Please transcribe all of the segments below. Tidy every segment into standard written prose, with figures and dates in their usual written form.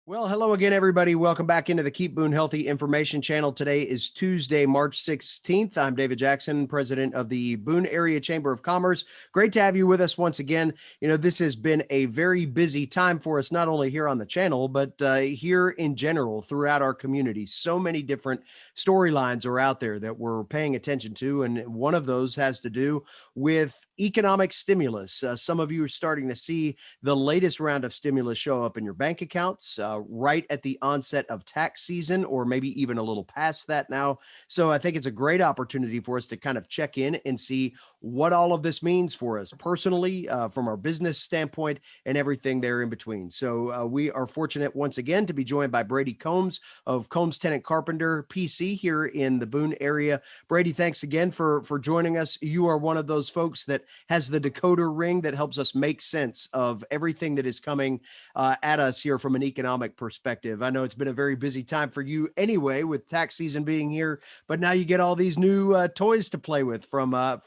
Well, hello again, everybody. Welcome back into the Keep Boone Healthy Information Channel. Today is Tuesday, March 16th. I'm David Jackson, president of the Boone Area Chamber of Commerce. Great to have you with us once again. You know, this has been a very busy time for us, not only here on the channel, but here in general throughout our community. So many different storylines are out there that we're paying attention to, and one of those has to do with economic stimulus. Some of you are starting to see the latest round of stimulus show up in your bank accounts right at the onset of tax season, or maybe even a little past that now. So I think it's a great opportunity for us to kind of check in and see what all of this means for us personally, from our business standpoint, and everything there in between. So we are fortunate once again to be joined by Brady Combs of Combs, Tennant, Carpenter P.C. here in the Boone area. Brady, thanks again for joining us. You are one of those folks that has the decoder ring that helps us make sense of everything that is coming at us here from an economic perspective. I know it's been a very busy time for you anyway, with tax season being here, but now you get all these new toys to play with from a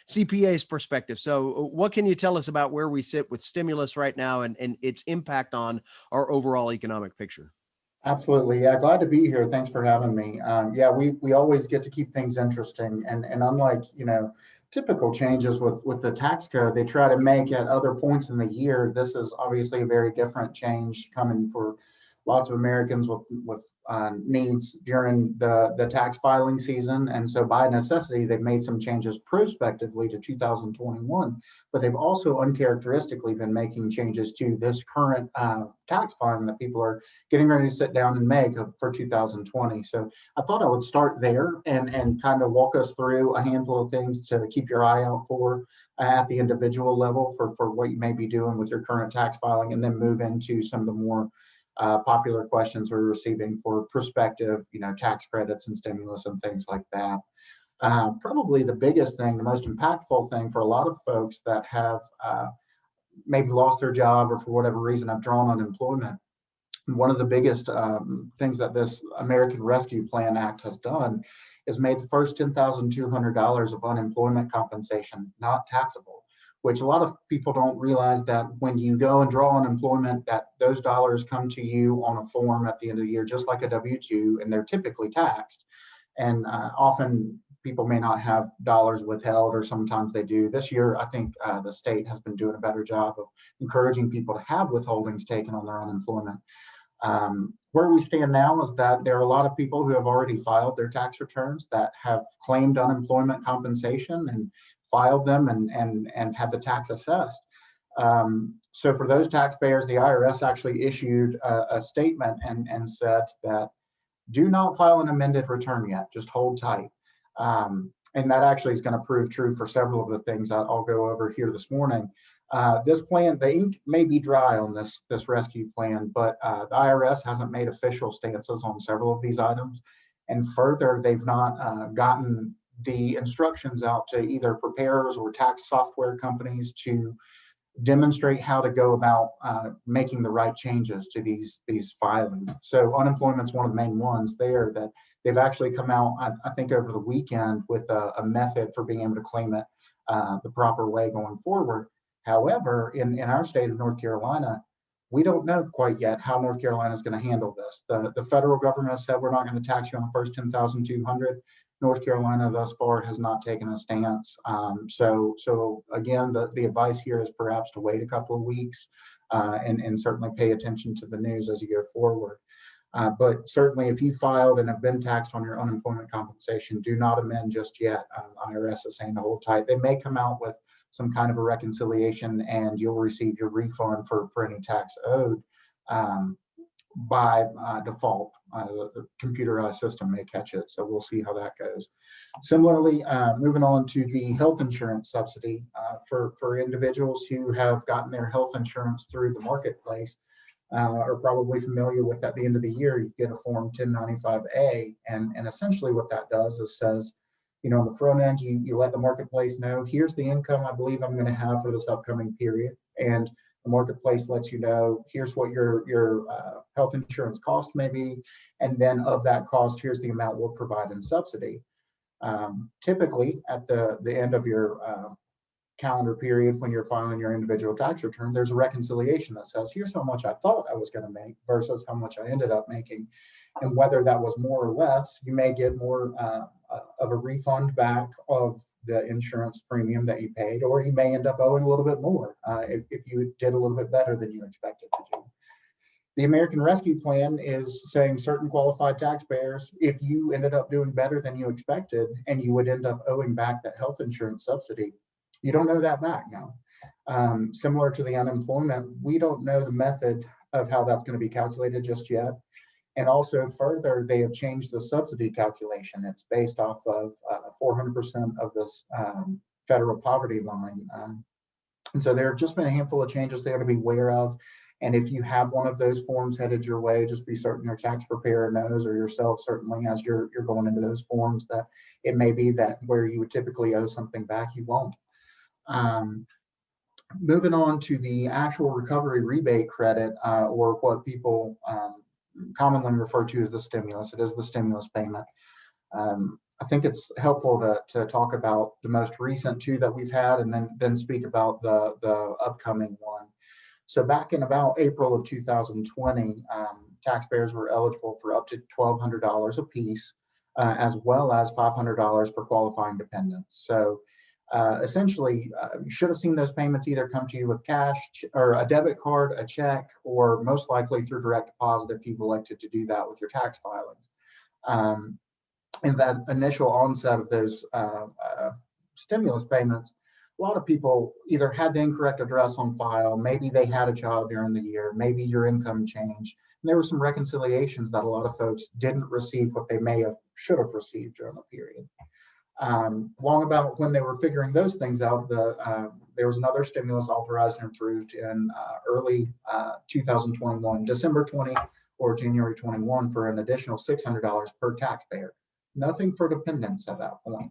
CPA's perspective. So what can you tell us about where we sit with stimulus right now and its impact on our overall economic picture? Absolutely. Yeah, glad to be here. Thanks for having me. Yeah, we always get to keep things interesting. And unlike, typical changes with the tax code they try to make at other points in the year, this is obviously a very different change coming for lots of Americans with needs during the tax filing season. And so by necessity, they've made some changes prospectively to 2021, but they've also uncharacteristically been making changes to this current tax filing that people are getting ready to sit down and make for 2020. So I thought I would start there and kind of walk us through a handful of things to keep your eye out for at the individual level for what you may be doing with your current tax filing, and then move into some of the more popular questions we're receiving for prospective, tax credits and stimulus and things like that. Probably the biggest thing, the most impactful thing for a lot of folks that have maybe lost their job or for whatever reason have drawn unemployment. One of the biggest things that this American Rescue Plan Act has done is made the first $10,200 of unemployment compensation not taxable, which a lot of people don't realize that when you go and draw unemployment, that those dollars come to you on a form at the end of the year, just like a W-2, and they're typically taxed. And often people may not have dollars withheld, or sometimes they do. This year, I think the state has been doing a better job of encouraging people to have withholdings taken on their unemployment. Where we stand now is that there are a lot of people who have already filed their tax returns that have claimed unemployment compensation and filed them and had the tax assessed. So for those taxpayers, the IRS actually issued a statement and said that do not file an amended return yet, just hold tight. And that actually is going to prove true for several of the things I'll go over here this morning. This plan, the ink may be dry on this rescue plan, but the IRS hasn't made official stances on several of these items. And further, they've not gotten the instructions out to either preparers or tax software companies to demonstrate how to go about making the right changes to these filings. So unemployment's one of the main ones there that they've actually come out, I think over the weekend, with a method for being able to claim it the proper way going forward. However, in our state of North Carolina, we don't know quite yet how North Carolina is going to handle this. The federal government has said we're not going to tax you on the first 10,200. North Carolina thus far has not taken a stance. So again, the advice here is perhaps to wait a couple of weeks and certainly pay attention to the news as you go forward. But certainly if you filed and have been taxed on your unemployment compensation, do not amend just yet. IRS is saying to hold tight. They may come out with some kind of a reconciliation and you'll receive your refund for any tax owed by default. The computerized system may catch it, so we'll see how that goes. Similarly, moving on to the health insurance subsidy for individuals who have gotten their health insurance through the marketplace, are probably familiar with at the end of the year, you get a form 1095A, and essentially what that does is says, on the front end, you let the marketplace know, here's the income I believe I'm going to have for this upcoming period, and the marketplace lets you know, here's what your health insurance cost may be, and then of that cost, here's the amount we'll provide in subsidy. Typically, at the end of your calendar period when you're filing your individual tax return, there's a reconciliation that says, here's how much I thought I was going to make versus how much I ended up making. And whether that was more or less, you may get more of a refund back of the insurance premium that you paid, or you may end up owing a little bit more if you did a little bit better than you expected to do. The American Rescue Plan is saying certain qualified taxpayers, if you ended up doing better than you expected and you would end up owing back that health insurance subsidy, you don't owe that back now. Similar to the unemployment, we don't know the method of how that's going to be calculated just yet. And also further, they have changed the subsidy calculation. It's based off of 400% of this federal poverty line. And so there have just been a handful of changes there to be aware of. And if you have one of those forms headed your way, just be certain your tax preparer knows, or yourself certainly as you're going into those forms, that it may be that where you would typically owe something back, you won't. Moving on to the actual recovery rebate credit, or what people commonly refer to as the stimulus. It is the stimulus payment. I think it's helpful to talk about the most recent two that we've had, and then speak about the upcoming one. So back in about April of 2020, taxpayers were eligible for up to $1,200 a piece, as well as $500 for qualifying dependents. So essentially, you should have seen those payments either come to you with cash or a debit card, a check, or most likely through direct deposit if you've elected to do that with your tax filings. In that initial onset of those stimulus payments, a lot of people either had the incorrect address on file, maybe they had a child during the year, maybe your income changed. And there were some reconciliations that a lot of folks didn't receive what they should have received during the period. Long about when they were figuring those things out, there was another stimulus authorized and approved in early 2021, December 20 or January 21, for an additional $600 per taxpayer. Nothing for dependents at that point.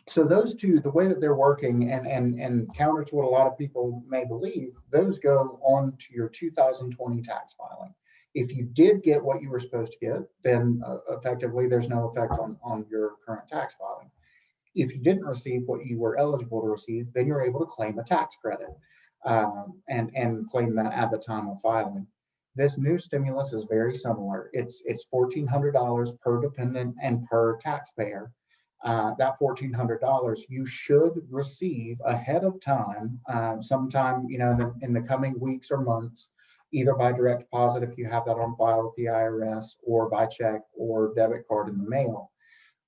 So those two, the way that they're working, and counter to what a lot of people may believe, those go on to your 2020 tax filing. If you did get what you were supposed to get, then effectively there's no effect on your current tax filing. If you didn't receive what you were eligible to receive, then you're able to claim a tax credit and claim that at the time of filing. This new stimulus is very similar. It's $1,400 per dependent and per taxpayer. That $1,400 you should receive ahead of time, sometime in the coming weeks or months, either by direct deposit if you have that on file with the IRS, or by check or debit card in the mail.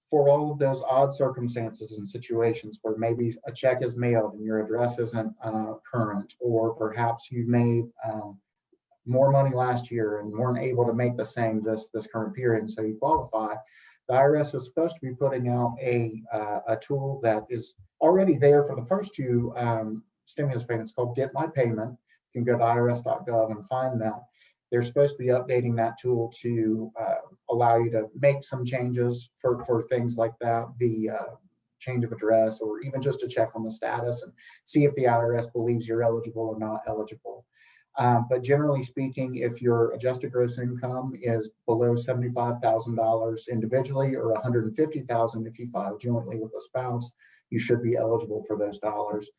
For all of those odd circumstances and situations where maybe a check is mailed and your address isn't current, or perhaps you made more money last year and weren't able to make the same this current period, and so you qualify, the IRS is supposed to be putting out a tool that is already there for the first two stimulus payments called Get My Payment. You can go to irs.gov and find that. They're supposed to be updating that tool to allow you to make some changes for things like that, the change of address, or even just to check on the status and see if the IRS believes you're eligible or not eligible. But generally speaking, if your adjusted gross income is below $75,000 individually, or $150,000 if you file jointly with a spouse, you should be eligible for those dollars.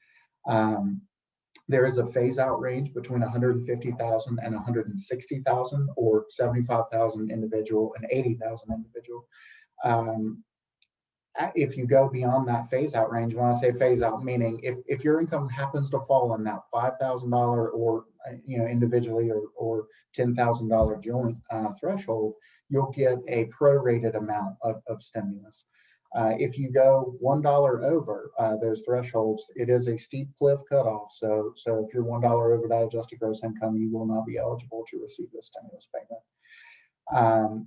There is a phase-out range between $150,000 and $160,000, or $75,000 individual and $80,000 individual. If you go beyond that phase-out range, when I say phase-out, meaning if your income happens to fall in that $5,000 or individually or $10,000 joint threshold, you'll get a prorated amount of stimulus. If you go $1 over those thresholds, it is a steep cliff cutoff. So if you're $1 over that adjusted gross income, you will not be eligible to receive this stimulus payment.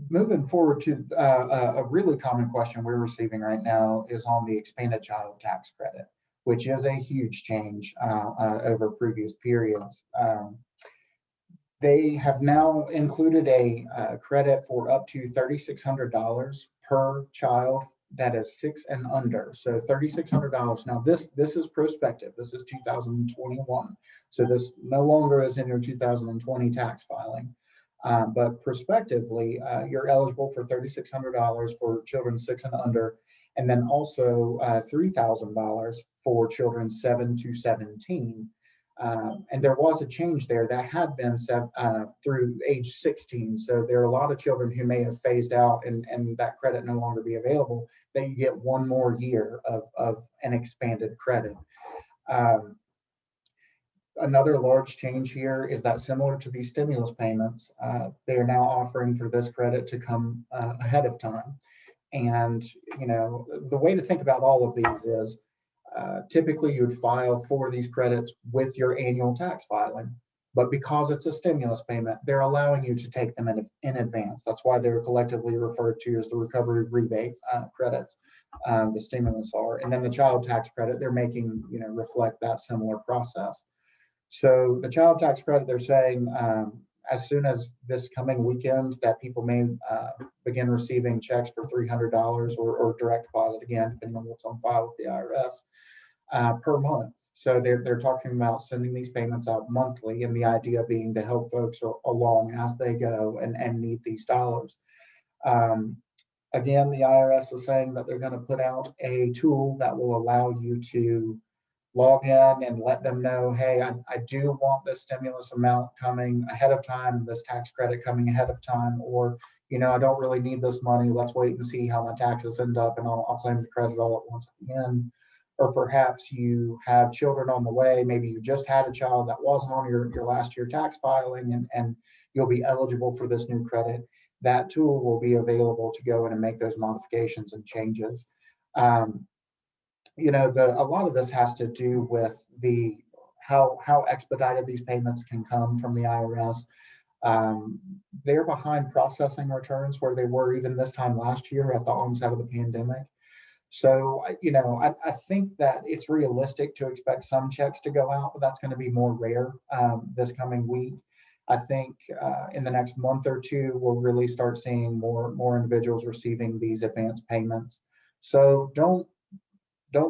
Moving forward to a really common question we're receiving right now is on the expanded child tax credit, which is a huge change over previous periods. They have now included a credit for up to $3,600 per child that is 6 and under. So $3,600. Now this is prospective. This is 2021. So this no longer is in your 2020 tax filing. But prospectively, you're eligible for $3,600 for children 6 and under. And then also $3,000 for children 7 to 17. And there was a change there that had been through age 16. So there are a lot of children who may have phased out and that credit no longer be available, that you get one more year of an expanded credit. Another large change here is that similar to these stimulus payments, they are now offering for this credit to come ahead of time. And, the way to think about all of these is typically you'd file for these credits with your annual tax filing. But because it's a stimulus payment, they're allowing you to take them in advance. That's why they're collectively referred to as the recovery rebate credits, the stimulus are. And then the child tax credit, they're making, reflect that similar process. So the child tax credit, they're saying as soon as this coming weekend that people may begin receiving checks for $300 or direct deposit, again, depending on what's on file with the IRS, per month. So they're talking about sending these payments out monthly, and the idea being to help folks along as they go and need these dollars. Again, the IRS is saying that they're going to put out a tool that will allow you to log in and let them know, hey, I do want this stimulus amount coming ahead of time, this tax credit coming ahead of time, or, I don't really need this money. Let's wait and see how my taxes end up and I'll claim the credit all at once again. Or perhaps you have children on the way. Maybe you just had a child that wasn't on your last year tax filing and you'll be eligible for this new credit. That tool will be available to go in and make those modifications and changes. A lot of this has to do with how expedited these payments can come from the IRS. They're behind processing returns where they were even this time last year at the onset of the pandemic. So, I think that it's realistic to expect some checks to go out, but that's going to be more rare this coming week. I think in the next month or two, we'll really start seeing more individuals receiving these advance payments. So don't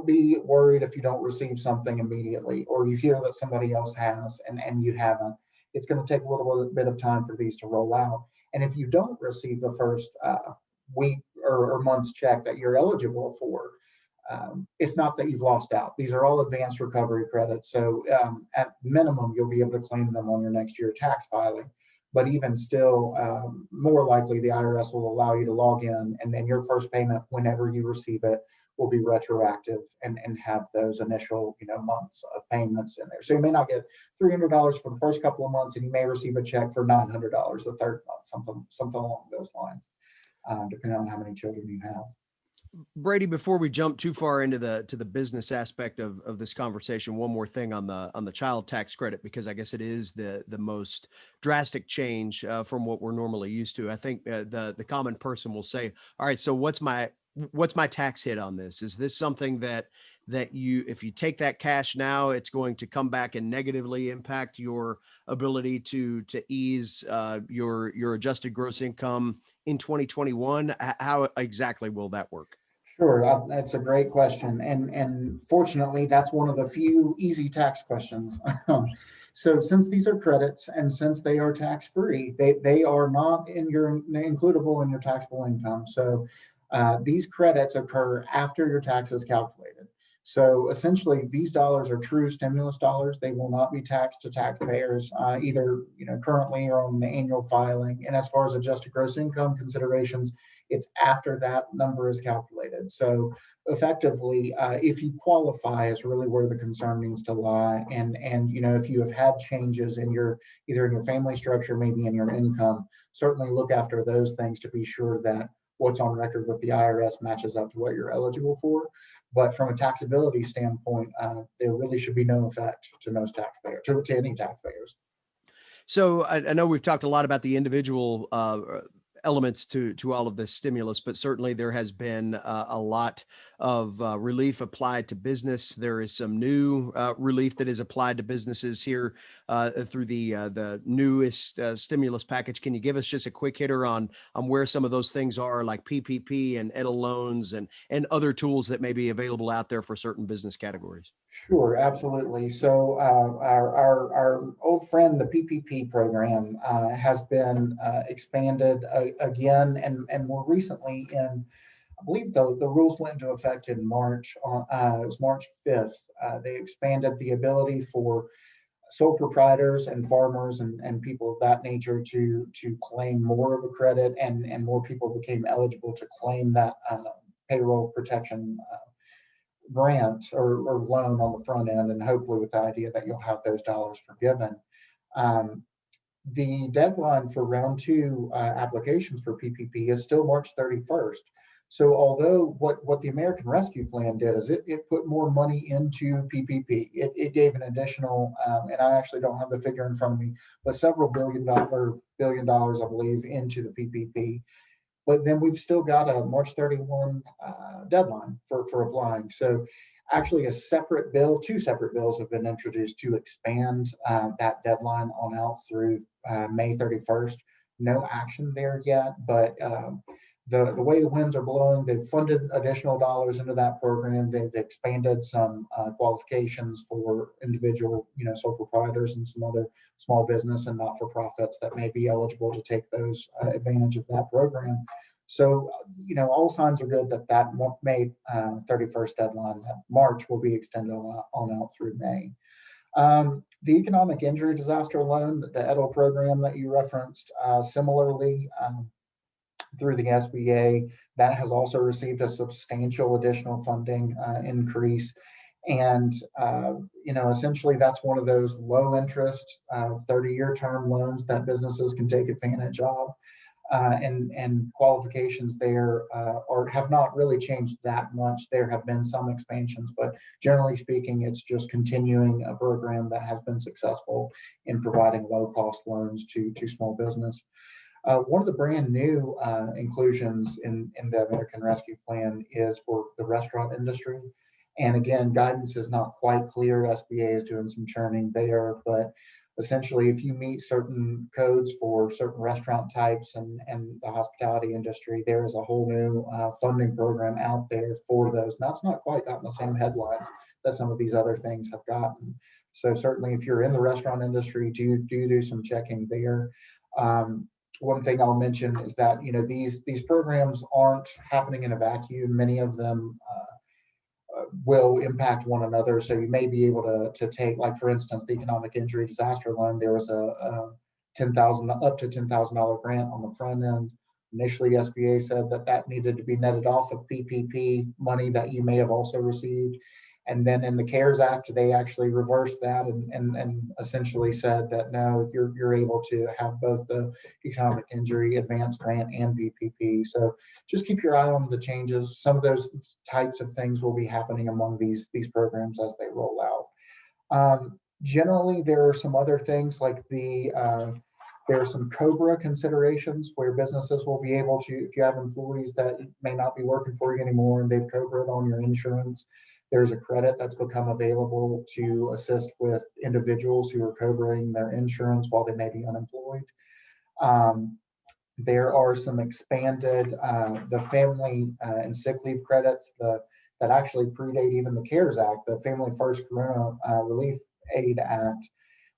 be worried if you don't receive something immediately, or you hear that somebody else has and you haven't. It's going to take a little bit of time for these to roll out. And if you don't receive the first week or month's check that you're eligible for, it's not that you've lost out. These are all advanced recovery credits. So at minimum, you'll be able to claim them on your next year tax filing. But even still, more likely the IRS will allow you to log in, and then your first payment, whenever you receive it, will be retroactive and have those initial months of payments in there. So you may not get $300 for the first couple of months, and you may receive a check for $900 the third month, something along those lines, depending on how many children you have. Brady, before we jump too far into the business aspect of this conversation, one more thing on the child tax credit, because I guess it is the most drastic change from what we're normally used to. I think the common person will say, all right, so what's my tax hit on this? Is this something that you, if you take that cash now, it's going to come back and negatively impact your ability to ease your adjusted gross income in 2021? How exactly will that work? Sure, that's a great question, and fortunately, that's one of the few easy tax questions. So, since these are credits and since they are tax free, they are not includable in your taxable income. So, these credits occur after your tax is calculated. So essentially, these dollars are true stimulus dollars. They will not be taxed to taxpayers either currently or on the annual filing. And as far as adjusted gross income considerations, it's after that number is calculated. So effectively, if you qualify, is really where the concern needs to lie. And if you have had changes in either in your family structure, maybe in your income, certainly look after those things to be sure that what's on record with the IRS matches up to what you're eligible for. But from a taxability standpoint, there really should be no effect to most taxpayers, to any taxpayers. So I know we've talked a lot about the individual elements to all of this stimulus, but certainly there has been a lot of relief applied to business. There is some new relief that is applied to businesses here through the newest stimulus package. Can you give us just a quick hitter on where some of those things are, like PPP and EDA loans and other tools that may be available out there for certain business categories? Sure, absolutely. So our old friend, the PPP program, has been expanded again and more recently in I believe the rules went into effect in March. It was March 5th. They expanded the ability for sole proprietors and farmers and people of that nature to claim more of a credit, and more people became eligible to claim that payroll protection grant or loan on the front end, and hopefully with the idea that you'll have those dollars forgiven. Um, the deadline for round two applications for PPP is still March 31st. So although what the American Rescue Plan did is it put more money into PPP, it gave an additional, and I actually don't have the figure in front of me, but several billion dollars, I believe, into the PPP. But then we've still got a March 31 deadline for applying. So actually a separate bill, two separate bills have been introduced to expand that deadline on out through May 31st. No action there yet, but the way the winds are blowing, they've funded additional dollars into that program. They've expanded some qualifications for individual, sole proprietors and some other small business and not-for-profits that may be eligible to take those advantage of that program. So, all signs are good that May 31st deadline, that March, will be extended on out through May. The economic injury disaster loan, the EDL program that you referenced, similarly, through the SBA, that has also received a substantial additional funding increase. And, essentially that's one of those low interest 30-year term loans that businesses can take advantage of. And qualifications there have not really changed that much. There have been some expansions, but generally speaking, it's just continuing a program that has been successful in providing low-cost loans to small business. One of the brand new inclusions in the American Rescue Plan is for the restaurant industry. And again, guidance is not quite clear. SBA is doing some churning there, but essentially, if you meet certain codes for certain restaurant types and the hospitality industry, there is a whole new funding program out there for those. And that's not quite gotten the same headlines that some of these other things have gotten. So certainly, if you're in the restaurant industry, do some checking there. One thing I'll mention is that these programs aren't happening in a vacuum. Many of them will impact one another. So you may be able to take, like for instance, the economic injury disaster loan. There was a up to $10,000 grant on the front end. Initially, SBA said that needed to be netted off of PPP money that you may have also received. And then in the CARES Act, they actually reversed that and essentially said that no, you're able to have both the economic injury advance grant and PPP. So just keep your eye on the changes. Some of those types of things will be happening among these programs as they roll out. Generally, there are some other things like there are some COBRA considerations where businesses will be able to, if you have employees that may not be working for you anymore and they've COBRA'd on your insurance, there's a credit that's become available to assist with individuals who are COBRAing their insurance while they may be unemployed. There are some expanded the family and sick leave credits that actually predate even the CARES Act, the Family First Corona Relief Aid Act,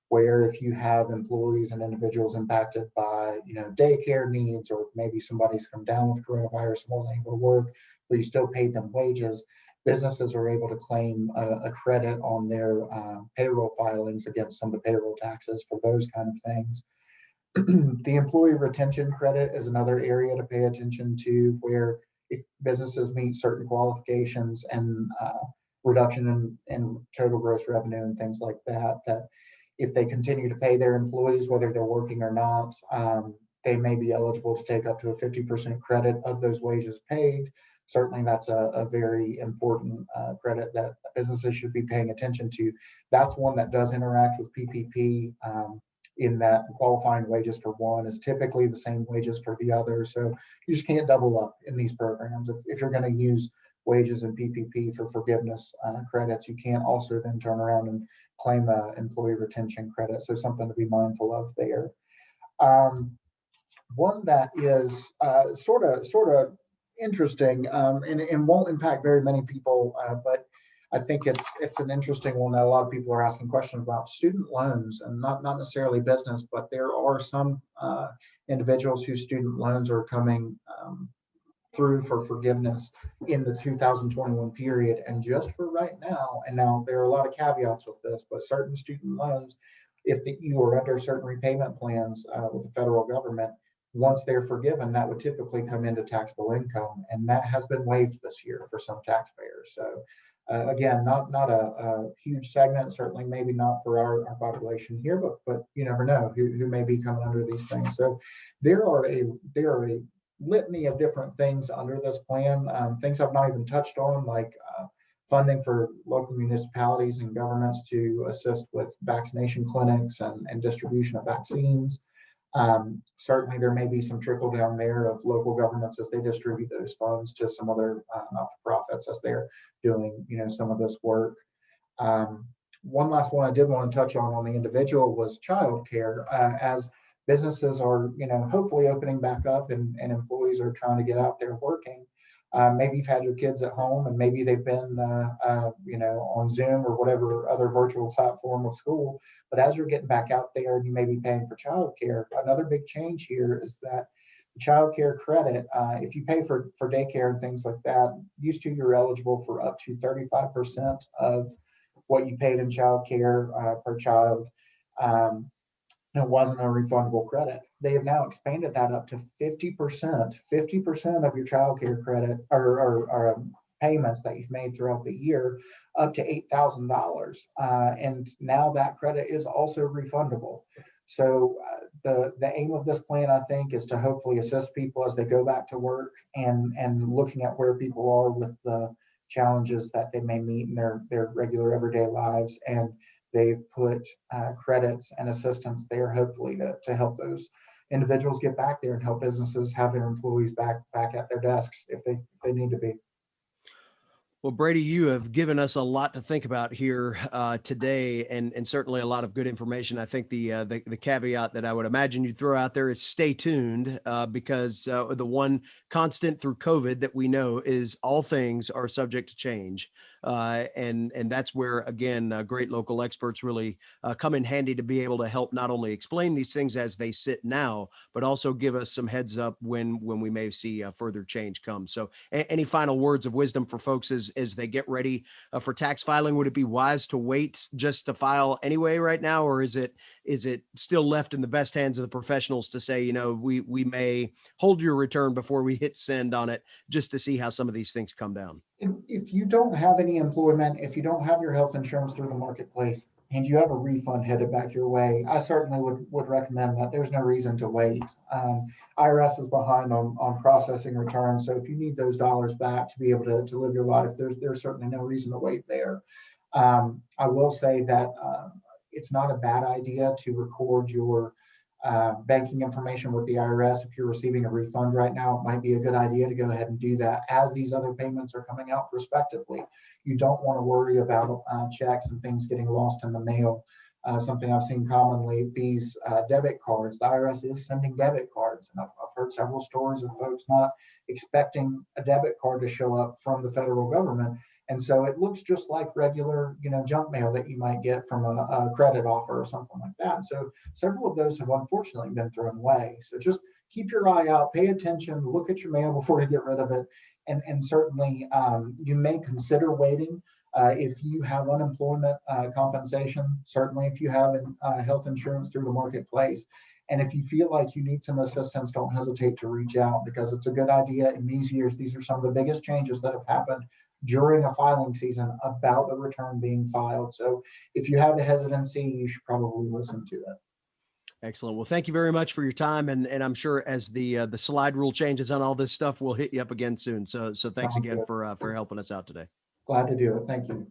where if you have employees and individuals impacted by daycare needs, or maybe somebody's come down with coronavirus and wasn't able to work, but you still paid them wages, businesses are able to claim a credit on their payroll filings against some of the payroll taxes for those kind of things. The employee retention credit is another area to pay attention to, where if businesses meet certain qualifications and reduction in total gross revenue and things like that, that if they continue to pay their employees, whether they're working or not, they may be eligible to take up to a 50% credit of those wages paid. Certainly, that's a very important credit that businesses should be paying attention to. That's one that does interact with PPP, in that qualifying wages for one is typically the same wages for the other. So you just can't double up in these programs. If you're going to use wages in PPP for forgiveness credits, you can't also then turn around and claim an employee retention credit. So something to be mindful of there. One that is sort of interesting and won't impact very many people, but I think it's an interesting one that a lot of people are asking questions about: student loans, and not necessarily business, but there are some individuals whose student loans are coming through for forgiveness in the 2021 period. And just for right now, and now there are a lot of caveats with this, but certain student loans, if you are under certain repayment plans with the federal government, once they're forgiven, that would typically come into taxable income, and that has been waived this year for some taxpayers. So again, not a huge segment, certainly maybe not for our population here, but you never know who may be coming under these things. So there are a litany of different things under this plan, things I've not even touched on, like funding for local municipalities and governments to assist with vaccination clinics and distribution of vaccines. Certainly, there may be some trickle down there of local governments as they distribute those funds to some other not-for-profits as they're doing, some of this work. One last one I did want to touch on the individual was childcare. As businesses are, hopefully opening back up and employees are trying to get out there working. Maybe you've had your kids at home and maybe they've been, on Zoom or whatever other virtual platform of school. But as you're getting back out there and you may be paying for childcare, another big change here is that the childcare credit, if you pay for daycare and things like that, used to you're eligible for up to 35% of what you paid in childcare per child. It wasn't a refundable credit. They have now expanded that up to 50%, 50% of your child care credit or payments that you've made throughout the year, up to $8,000. And now that credit is also refundable. So the aim of this plan, I think, is to hopefully assist people as they go back to work and looking at where people are with the challenges that they may meet in their regular everyday lives. And they've put credits and assistance there, hopefully, to help those individuals get back there and help businesses have their employees back at their desks if they need to be. Well, Brady, you have given us a lot to think about here today, and certainly a lot of good information. I think the caveat that I would imagine you'd throw out there is stay tuned, because the one constant through COVID that we know is all things are subject to change, and that's where again great local experts really come in handy to be able to help not only explain these things as they sit now, but also give us some heads up when we may see further change come. So, any final words of wisdom for folks as they get ready for tax filing? Would it be wise to wait just to file anyway right now, or is it still left in the best hands of the professionals to say, we may hold your return before we hit send on it, just to see how some of these things come down? If you don't have any employment, if you don't have your health insurance through the marketplace, and you have a refund headed back your way, I certainly would recommend that. There's no reason to wait. IRS is behind on processing returns, so if you need those dollars back to be able to live your life, there's certainly no reason to wait there. I will say that it's not a bad idea to record your banking information with the IRS. If you're receiving a refund right now, it might be a good idea to go ahead and do that as these other payments are coming out prospectively. You don't want to worry about checks and things getting lost in the mail. Something I've seen commonly, these debit cards, the IRS is sending debit cards. And I've heard several stories of folks not expecting a debit card to show up from the federal government. And so it looks just like regular, junk mail that you might get from a credit offer or something like that. So several of those have unfortunately been thrown away. So just keep your eye out, pay attention, look at your mail before you get rid of it. And certainly you may consider waiting if you have unemployment compensation, certainly if you have health insurance through the marketplace. And if you feel like you need some assistance, don't hesitate to reach out, because it's a good idea in these years. These are some of the biggest changes that have happened during a filing season about the return being filed. So if you have a hesitancy, you should probably listen to it. Excellent. Well, thank you very much for your time. And I'm sure as the slide rule changes on all this stuff, we'll hit you up again soon. So thanks Sounds again good. for helping us out today. Glad to do it. Thank you.